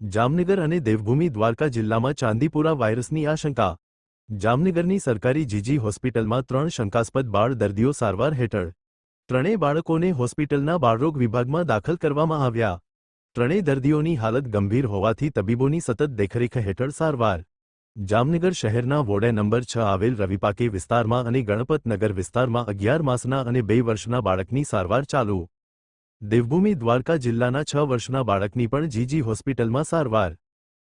જામનગર અને દેવભૂમિ દ્વારકા જિલ્લામાં ચાંદીપુરા વાયરસની આશંકા। જામનગરની સરકારી જીજી હોસ્પિટલમાં 3 શંકાસ્પદ બાળ દર્દીઓ સારવાર હેઠળ। ત્રણેય બાળકોને હોસ્પિટલના બાળરોગ વિભાગમાં દાખલ કરવામાં આવ્યા। ત્રણેય દર્દીઓની હાલત ગંભીર હોવાથી તબીબોની સતત દેખરેખ હેઠળ સારવાર। જામનગર શહેરના વોર્ડ નંબર 6 આવેલ રવિપાકે વિસ્તારમાં અને ગણપતનગર વિસ્તારમાં 11 માસના અને 2 વર્ષના બાળકની સારવાર ચાલુ। દેવભૂમિ દ્વારકા જિલ્લાના 6 વર્ષના બાળકની પણ જીજી હોસ્પિટલમાં સારવાર।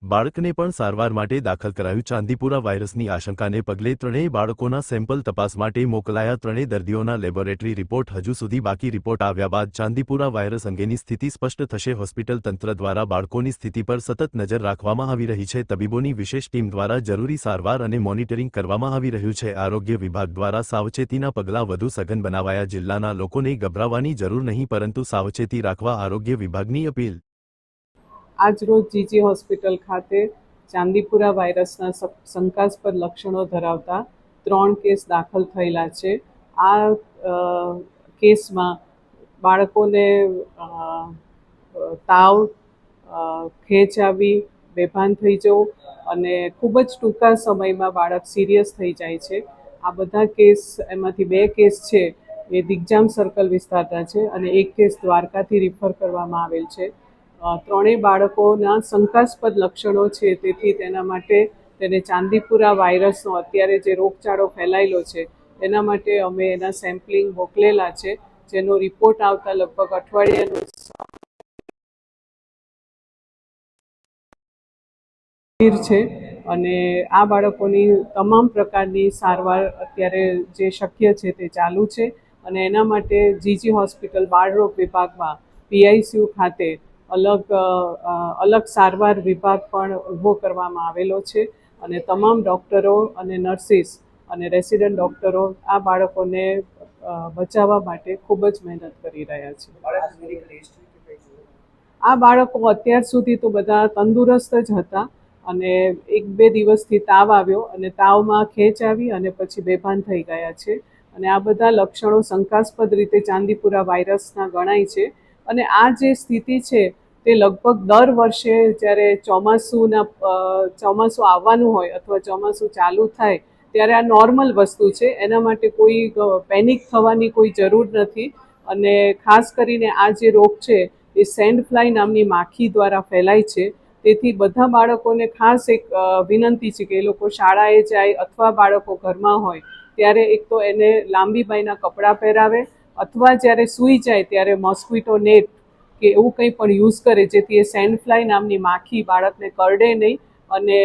બાળકને પણ સારવાર માટે દાખલ કરાયું। ચાંદીપુરા વાયરસની આશંકાને પગલે ત્રણેય બાળકોના સેમ્પલ તપાસ માટે મોકલાયા। ત્રણેય દર્દીઓના લેબોરેટરી રિપોર્ટ હજુ સુધી બાકી। રિપોર્ટ આવ્યા બાદ ચાંદીપુરા વાયરસ અંગેની સ્થિતિ સ્પષ્ટ થશે। હોસ્પિટલ તંત્ર દ્વારા બાળકોની સ્થિતિ પર સતત નજર રાખવામાં આવી રહી છે। તબીબોની વિશેષ ટીમ દ્વારા જરૂરી સારવાર અને મોનિટરિંગ કરવામાં આવી રહ્યું છે। આરોગ્ય વિભાગ દ્વારા સાવચેતીના પગલાં વધુ સઘન બનાવાયા। જિલ્લાના લોકોને ગભરાવાની જરૂર નહીં, પરંતુ સાવચેતી રાખવા આરોગ્ય વિભાગની અપીલ। આજ રોજ જીજી હોસ્પિટલ ખાતે ચાંદીપુરા વાયરસના શંકાસ્પદ લક્ષણો ધરાવતા 3 કેસ દાખલ થયેલા છે। આ કેસમાં બાળકોને તાવ, ખેંચ આવી, બેભાન થઈ જવું અને ખૂબ જ ટૂંકા સમયમાં બાળક સિરિયસ થઈ જાય છે। આ બધા કેસ, એમાંથી 2 કેસ છે એ દિગ્જામ સર્કલ વિસ્તારના છે અને 1 કેસ દ્વારકાથી રિફર કરવામાં આવેલ છે। ત્રણેય બાળકોના શંકાસ્પદ લક્ષણો છે, તેથી તેના માટે તેને ચાંદીપુરા વાયરસનો અત્યારે જે રોગચાળો ફેલાયેલો છે એના માટે અમે એના સેમ્પલિંગ મોકલેલા છે, જેનો રિપોર્ટ આવતા લગભગ અઠવાડિયાનો છે અને આ બાળકોની તમામ પ્રકારની સારવાર અત્યારે જે શક્ય છે તે ચાલુ છે અને એના માટે જીજી હોસ્પિટલ બાળરોગ વિભાગમાં PICU ખાતે અલગ સારવાર વિભાગ પણ ઊભો કરવામાં આવેલો છે અને તમામ ડૉક્ટરો અને નર્સિસ અને રેસિડન્ટ ડૉક્ટરો આ બાળકોને બચાવવા માટે ખૂબ જ મહેનત કરી રહ્યા છે। આ બાળકો અત્યાર સુધી તો બધા તંદુરસ્ત જ હતા અને 1-2 દિવસથી તાવ આવ્યો અને તાવમાં ખેંચ આવી અને પછી બેભાન થઈ ગયા છે અને આ બધા લક્ષણો શંકાસ્પદ રીતે ચાંદીપુરા વાયરસના ગણાય છે અને આ જે સ્થિતિ છે તે લગભગ દર વર્ષે જ્યારે ચોમાસું આવવાનું હોય અથવા ચોમાસું ચાલુ થાય ત્યારે આ નોર્મલ વસ્તુ છે। એના માટે કોઈ પેનિક થવાની કોઈ જરૂર નથી અને ખાસ કરીને આ જે રોગ છે એ સેન્ડ ફ્લાય નામની માખી દ્વારા ફેલાય છે। તેથી બધા બાળકોને ખાસ એક વિનંતી છે કે એ લોકો શાળાએ જાય અથવા બાળકો ઘરમાં હોય ત્યારે એક તો એને લાંબી બાયના કપડાં પહેરાવે અથવા જ્યારે સૂઈ જાય ત્યારે મોસ્કિટો નેટ કે એવું કંઈ પણ યુઝ કરે, જેથી એ સેન્ડ ફ્લાય નામની માખી બાળકને કરડે નહીં અને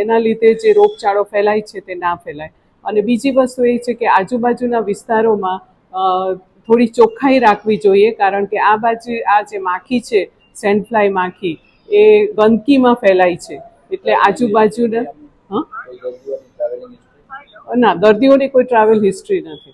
એના લીધે જે રોગચાળો ફેલાય છે તે ના ફેલાય। અને બીજી વસ્તુ એ છે કે આજુબાજુના વિસ્તારોમાં થોડી ચોખ્ખાઈ રાખવી જોઈએ, કારણ કે આ જે માખી છે સેન્ડ ફ્લાય માખી એ ગંદકીમાં ફેલાય છે, એટલે આજુબાજુના ના દર્દીઓની કોઈ ટ્રાવેલ હિસ્ટ્રી નથી।